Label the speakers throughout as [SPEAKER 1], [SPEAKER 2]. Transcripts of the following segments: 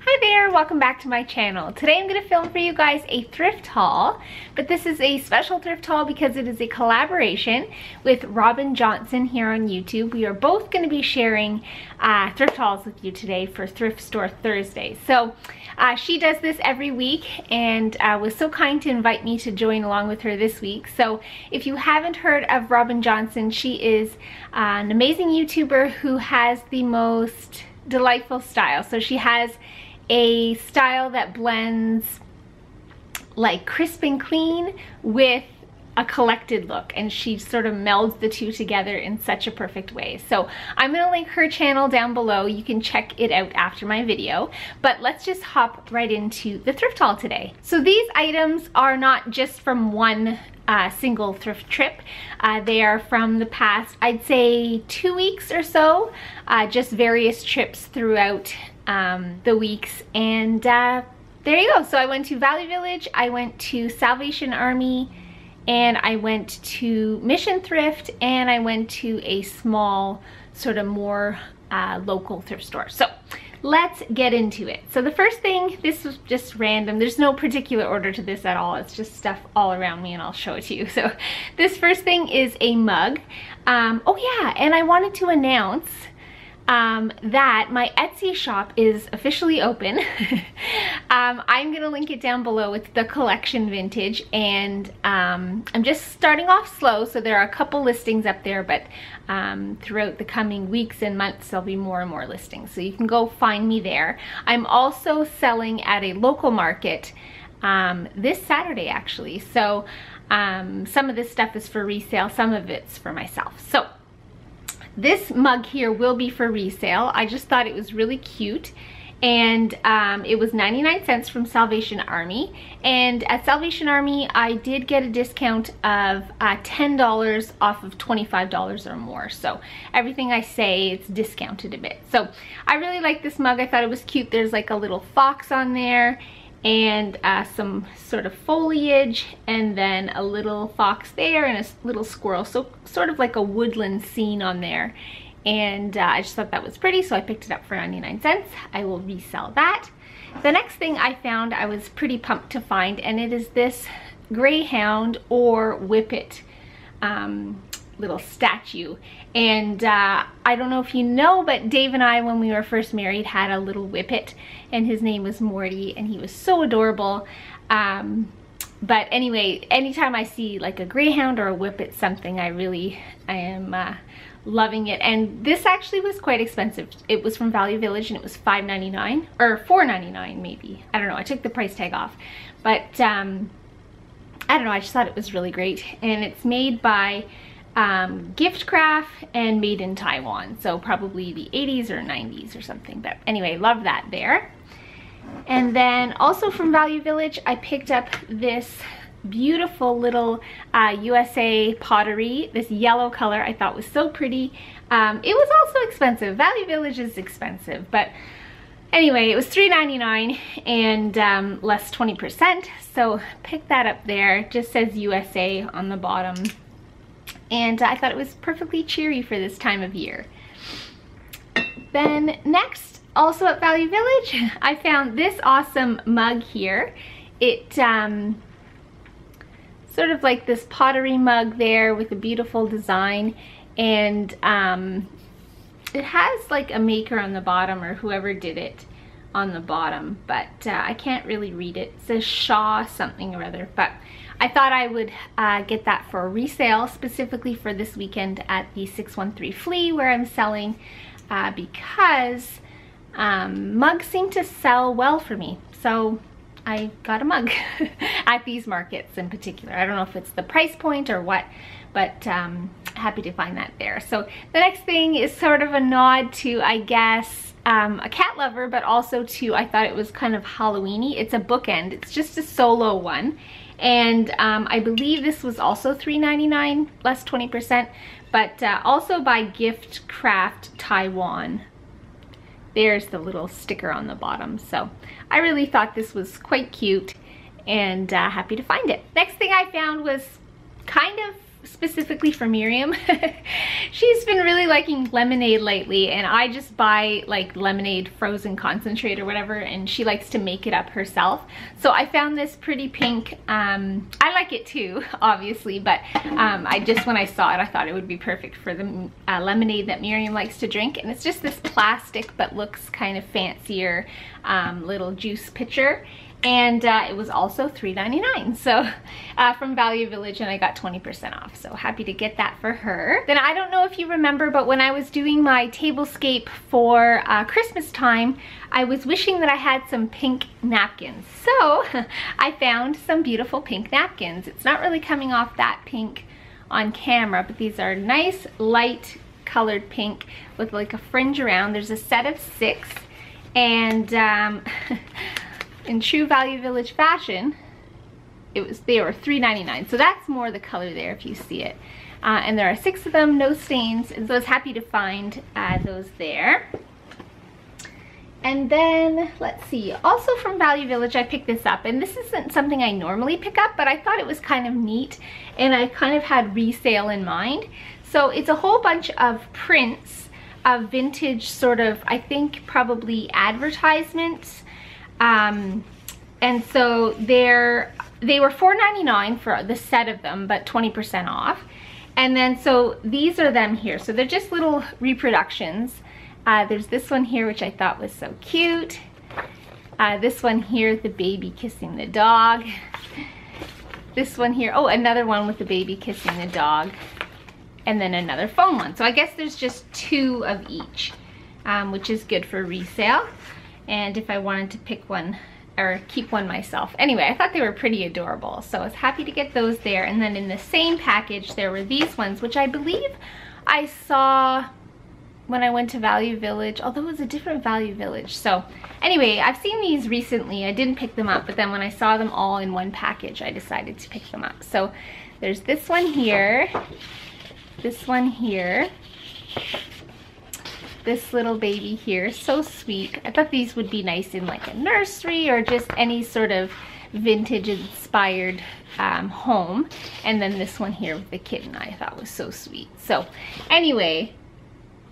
[SPEAKER 1] Hi there, welcome back to my channel. Today I'm going to film for you guys a thrift haul, but this is a special thrift haul because it is a collaboration with Robin Johnson here on YouTube. We are both going to be sharing thrift hauls with you today for Thrift Store Thursday. So she does this every week and was so kind to invite me to join along with her this week. So if you haven't heard of Robin Johnson, she is an amazing YouTuber who has the most delightful style. So she has a style that blends like crisp and clean with a collected look, and she sort of melds the two together in such a perfect way. So I'm going to link her channel down below. You can check it out after my video, but let's just hop right into the thrift haul today. So these items are not just from one single thrift trip. They are from the past, I'd say 2 weeks or so, just various trips throughout the weeks, and there you go. So I went to Value Village, I went to Salvation Army, and I went to Mission Thrift, and I went to a small sort of more local thrift store. So let's get into it. So the first thing, this was just random. There's no particular order to this at all. It's just stuff all around me and I'll show it to you. So this first thing is a mug. Oh yeah, and I wanted to announce that my Etsy shop is officially open. I'm gonna link it down below with the collection vintage, and I'm just starting off slow, so there are a couple listings up there, but throughout the coming weeks and months there'll be more and more listings, so you can go find me there. I'm also selling at a local market this Saturday actually, so some of this stuff is for resale, some of it's for myself. So this mug here will be for resale. I just thought it was really cute, and it was 99 cents from Salvation Army, and at Salvation Army I did get a discount of $10 off of $25 or more, so everything I say, it's discounted a bit. So I really like this mug. I thought it was cute. There's like a little fox on there and some sort of foliage, and then a little fox there and a little squirrel, so sort of like a woodland scene on there. And I just thought that was pretty, so I picked it up for 99 cents. I will resell that. The next thing I found, I was pretty pumped to find, and it is this greyhound or whippet little statue. And I don't know if you know, but Dave and I, when we were first married, had a little whippet, and his name was Morty, and he was so adorable. But anyway, anytime I see like a greyhound or a whippet something, I am loving it. And this actually was quite expensive. It was from Value Village, and it was $5.99 or $4.99 maybe. I don't know, I took the price tag off, but I don't know, I just thought it was really great. And it's made by gift craft and made in Taiwan, so probably the 80s or 90s or something. But anyway, love that there. And then also from Value Village, I picked up this beautiful little USA pottery, this yellow color. I thought was so pretty. It was also expensive. Value Village is expensive, but anyway, it was $3.99 and less 20%, so pick that up there. It just says USA on the bottom, and I thought it was perfectly cheery for this time of year. Then next, also at Value Village, I found this awesome mug here. It sort of like this pottery mug there with a beautiful design, and it has like a maker on the bottom, or whoever did it on the bottom, but I can't really read it. It says Shaw something or other, but I thought I would get that for resale, specifically for this weekend at the 613 Flea, where I'm selling, because mugs seem to sell well for me. So I got a mug at these markets in particular. I don't know if it's the price point or what, but happy to find that there. So the next thing is sort of a nod to, I guess, a cat lover, but also to, I thought it was kind of Halloween-y. It's a bookend. It's just a solo one. And I believe this was also $3.99 less 20%, but also by Gift Craft Taiwan. There's the little sticker on the bottom. So I really thought this was quite cute, and happy to find it. Next thing I found was kind of specifically for Miriam. She's been really liking lemonade lately, and I just buy like lemonade frozen concentrate or whatever, and she likes to make it up herself. So I found this pretty pink. I like it too, obviously, but when I saw it, I thought it would be perfect for the lemonade that Miriam likes to drink. And it's just this plastic but looks kind of fancier little juice pitcher. And it was also $3.99, so from Value Village, and I got 20% off, so happy to get that for her. Then I don't know if you remember, but when I was doing my tablescape for Christmas time, I was wishing that I had some pink napkins. So I found some beautiful pink napkins. It's not really coming off that pink on camera, but these are nice light colored pink with like a fringe around. There's a set of 6, and in true Value Village fashion, they were $3.99, so that's more the color there if you see it. And there are 6 of them, no stains, and so I was happy to find those there. And then, let's see, also from Value Village, I picked this up, and this isn't something I normally pick up, but I thought it was kind of neat, and I kind of had resale in mind. So it's a whole bunch of prints of vintage sort of, I think probably advertisements. And so they were $4.99 for the set of them, but 20% off. And then so these are them here. So they're just little reproductions. There's this one here, which I thought was so cute. This one here, the baby kissing the dog. This one here, oh, another one with the baby kissing the dog. And then another phone one. So I guess there's just 2 of each, which is good for resale. And if I wanted to pick one or keep one myself. Anyway, I thought they were pretty adorable, so I was happy to get those there. And then in the same package, there were these ones, which I believe I saw when I went to Value Village, although it was a different Value Village. So anyway, I've seen these recently. I didn't pick them up, but then when I saw them all in one package, I decided to pick them up. So there's this one here, this one here, this little baby here, so sweet. I thought these would be nice in like a nursery or just any sort of vintage inspired home. And then this one here with the kitten I thought was so sweet. So anyway,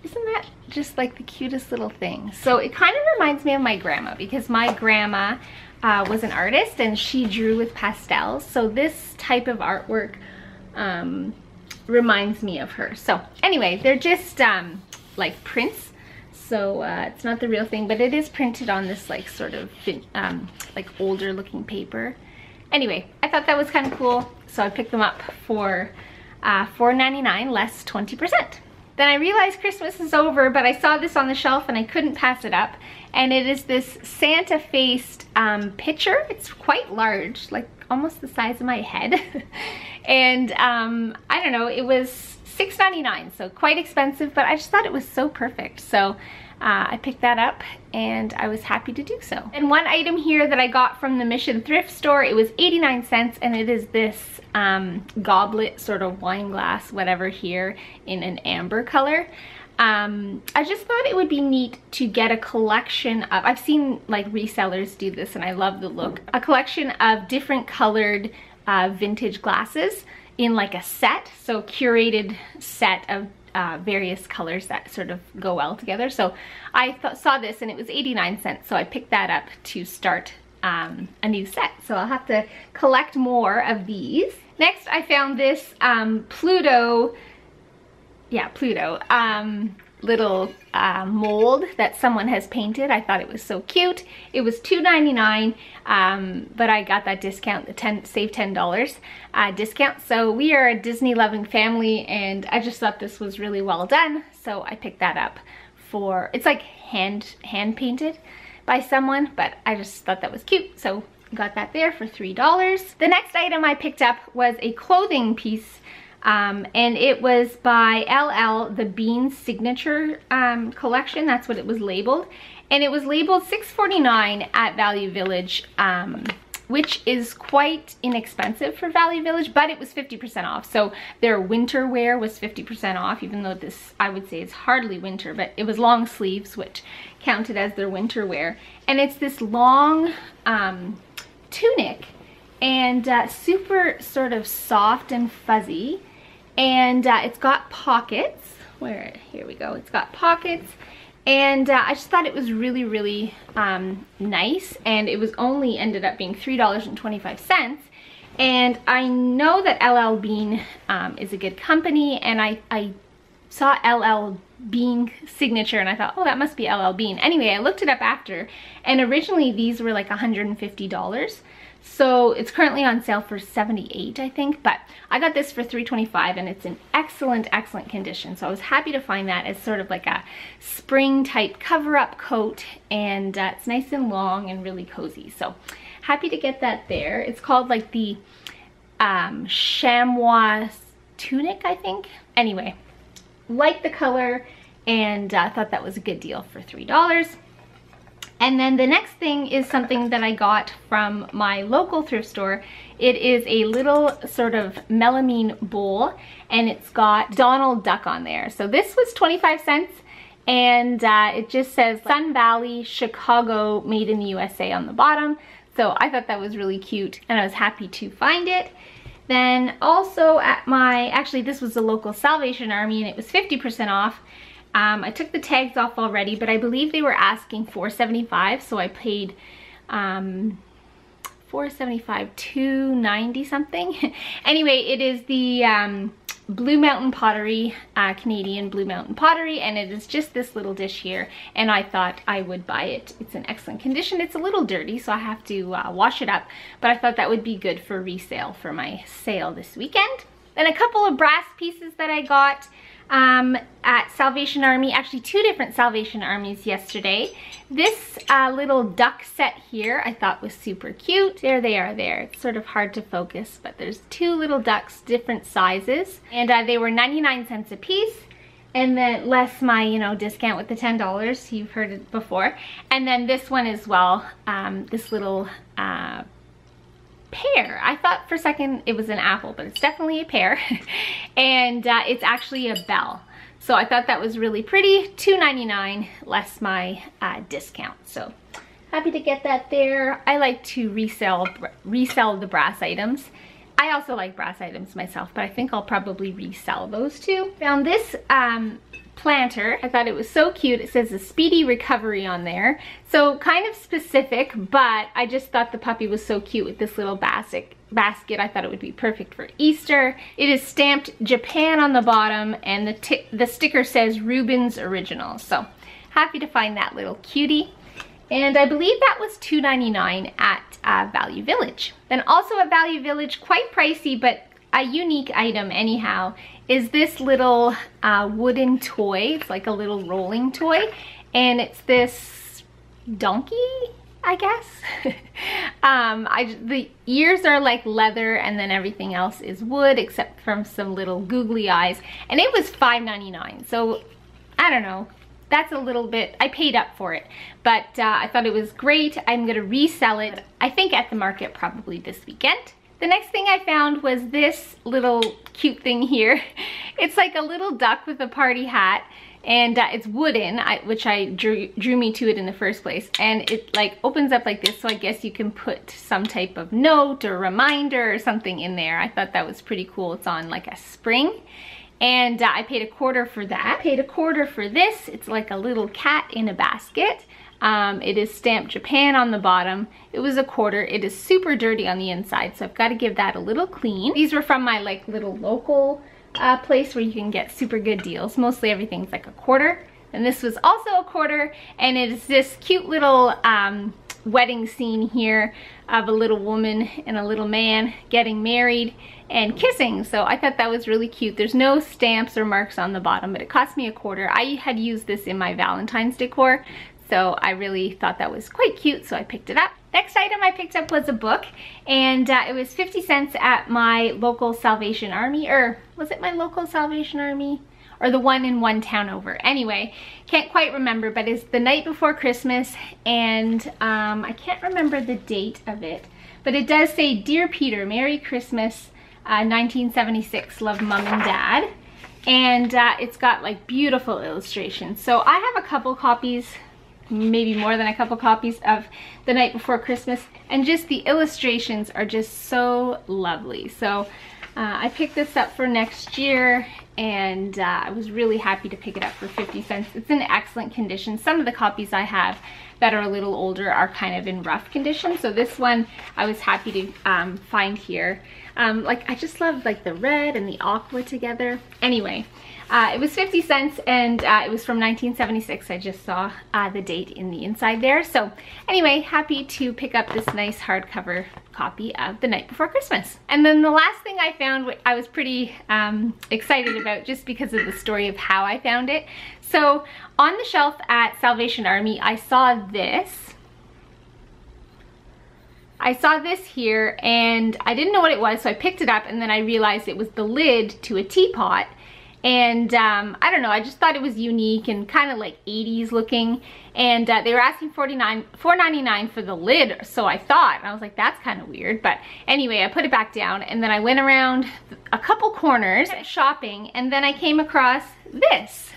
[SPEAKER 1] isn't that just like the cutest little thing? So it kind of reminds me of my grandma, because my grandma was an artist and she drew with pastels. So this type of artwork reminds me of her. So anyway, they're just like prints, so it's not the real thing, but it is printed on this like sort of like older looking paper. Anyway, I thought that was kind of cool, so I picked them up for $4.99 less 20%. Then I realized Christmas is over, but I saw this on the shelf and I couldn't pass it up, and it is this Santa faced pitcher. It's quite large, like almost the size of my head. And I don't know, it was $6.99, so quite expensive, but I just thought it was so perfect. So I picked that up and I was happy to do so. And one item here that I got from the Mission thrift store, it was 89 cents, and it is this goblet, sort of wine glass, whatever, here in an amber color. I just thought it would be neat to get a collection of, I've seen like resellers do this and I love the look, a collection of different colored vintage glasses in like a set, so curated set of various colors that sort of go well together. So I saw this and it was 89 cents, so I picked that up to start a new set. So I'll have to collect more of these. Next, I found this Pluto little mold that someone has painted. I thought it was so cute. It was $2.99, but I got that discount, the save $10 discount. So we are a Disney loving family, and I just thought this was really well done. So I picked that up for, it's like hand painted by someone, but I just thought that was cute. So got that there for $3. The next item I picked up was a clothing piece, and it was by LL, the Bean Signature collection. That's what it was labeled. And it was labeled $6.49 at Value Village, which is quite inexpensive for Value Village, but it was 50% off. So their winter wear was 50% off, even though this, I would say, is hardly winter, but it was long sleeves, which counted as their winter wear. And it's this long tunic, and super sort of soft and fuzzy. and it's got pockets. Here we go. It's got pockets, and I just thought it was really, really nice, and it was only ended up being $3.25. And I know that LL Bean is a good company, and I saw LL Bean signature and I thought, oh, that must be LL Bean. Anyway, I looked it up after, and originally these were like $150. So it's currently on sale for $78, I think, but I got this for $3.25, and it's in excellent, excellent condition. So I was happy to find that. It's sort of like a spring type cover-up coat, and it's nice and long and really cozy. So happy to get that there. It's called like the chamois tunic, I think. Anyway, like the color, and thought that was a good deal for $3. And then the next thing is something that I got from my local thrift store. It is a little sort of melamine bowl, and it's got Donald Duck on there. So this was 25 cents, and it just says Sun Valley, Chicago, made in the USA on the bottom. So I thought that was really cute, and I was happy to find it. Then also at actually this was the local Salvation Army, and it was 50% off. I took the tags off already, but I believe they were asking $4.75, so I paid $4.75, $2.90 something. Anyway, it is the Blue Mountain Pottery, Canadian Blue Mountain Pottery, and it is just this little dish here, and I thought I would buy it. It's in excellent condition. It's a little dirty, so I have to wash it up, but I thought that would be good for resale for my sale this weekend. Then a couple of brass pieces that I got at Salvation Army, actually 2 different Salvation Armies yesterday. This little duck set here I thought was super cute. There they are there. It's sort of hard to focus, but there's 2 little ducks, different sizes, and they were 99 cents a piece, and then less my, you know, discount with the $10. You've heard it before. And then this one as well, this little pear. I thought for a second it was an apple, but it's definitely a pear. And it's actually a bell. So I thought that was really pretty. $2.99 less my discount. So happy to get that there. I like to resell the brass items. I also like brass items myself, but I think I'll probably resell those too. Found this planter. I thought it was so cute. It says a speedy recovery on there. So kind of specific, but I just thought the puppy was so cute with this little basket. I thought it would be perfect for Easter. It is stamped Japan on the bottom, and the sticker says Rubens Original. So happy to find that little cutie. And I believe that was $2.99 at Value Village. Then also at Value Village, quite pricey, but a unique item anyhow, is this little wooden toy. It's like a little rolling toy, and it's this donkey, I guess. The ears are like leather, and then everything else is wood except from some little googly eyes, and it was $5.99. So I don't know, that's a little bit, I paid up for it, but I thought it was great. I'm gonna resell it, I think at the market probably this weekend. The next thing I found was this little cute thing here. It's like a little duck with a party hat, and it's wooden, which drew me to it in the first place. And it like opens up like this, so I guess you can put some type of note or reminder or something in there. I thought that was pretty cool. It's on like a spring. And I paid $1 for that. I paid $1 for this. It's like a little cat in a basket. It is stamped Japan on the bottom. It was $1. It is super dirty on the inside, so I've got to give that a little clean. These were from my like little local place where you can get super good deals. Mostly everything's like $1. And this was also $1, and it is this cute little wedding scene here of a little woman and a little man getting married and kissing. So I thought that was really cute. There's no stamps or marks on the bottom, but it cost me $1. I had used this in my Valentine's decor, so I really thought that was quite cute, so I picked it up. Next item I picked up was a book, and it was 50 cents at my local Salvation Army, or was it my local Salvation Army? Or the one in one town over. Anyway, can't quite remember, but it's The Night Before Christmas, and I can't remember the date of it, but it does say, Dear Peter, Merry Christmas, 1976, love Mom and Dad. And it's got like beautiful illustrations. So I have a couple copies, maybe more than a couple copies of The Night Before Christmas, and just the illustrations are just so lovely. So I picked this up for next year, and I was really happy to pick it up for 50 cents. It's in excellent condition. Some of the copies I have that are a little older are kind of in rough condition, so this one I was happy to find here. Like, I just love like the red and the aqua together. Anyway, it was 50 cents, and it was from 1976. I just saw the date in the inside there. So anyway, happy to pick up this nice hardcover copy of The Night Before Christmas. And then the last thing I found, I was pretty excited about just because of the story of how I found it. So on the shelf at Salvation Army, I saw this. I saw this here, and I didn't know what it was, so I picked it up, and then I realized it was the lid to a teapot. And I don't know, I just thought it was unique and kind of like 80s looking, and they were asking $4.99 for the lid, so I thought, and I was like, that's kind of weird. But anyway, I put it back down, and then I went around a couple corners shopping, and then I came across this.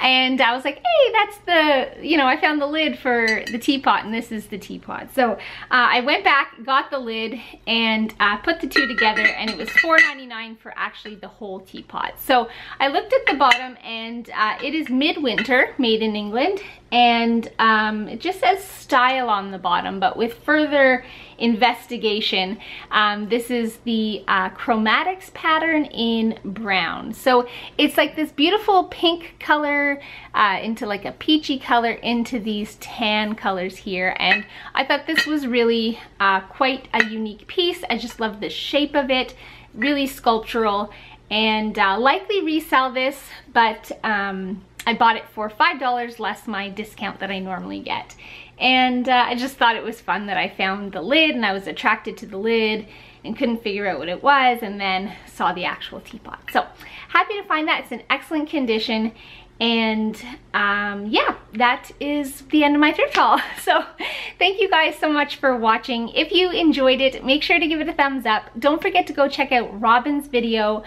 [SPEAKER 1] And I was like, hey, that's the, you know, I found the lid for the teapot, and this is the teapot. So I went back, got the lid, and put the two together, and it was $4.99 for actually the whole teapot. So I looked at the bottom, and it is midwinter, made in England, and it just says style on the bottom, but with further investigation, this is the chromatics pattern in brown. So it's like this beautiful pink color into like a peachy color into these tan colors here, and I thought this was really quite a unique piece. I just love the shape of it, really sculptural, and likely resell this, but I bought it for $5 less my discount that I normally get. And I just thought it was fun that I found the lid, and I was attracted to the lid and couldn't figure out what it was, and then saw the actual teapot. So happy to find that. It's in excellent condition. And yeah, that is the end of my thrift haul. So thank you guys so much for watching. If you enjoyed it, make sure to give it a thumbs up. Don't forget to go check out Robin's video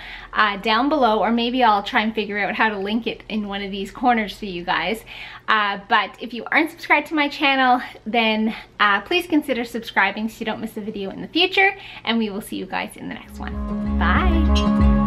[SPEAKER 1] down below, or maybe I'll try and figure out how to link it in one of these corners for you guys. But if you aren't subscribed to my channel, then please consider subscribing so you don't miss a video in the future, and we will see you guys in the next one. Bye!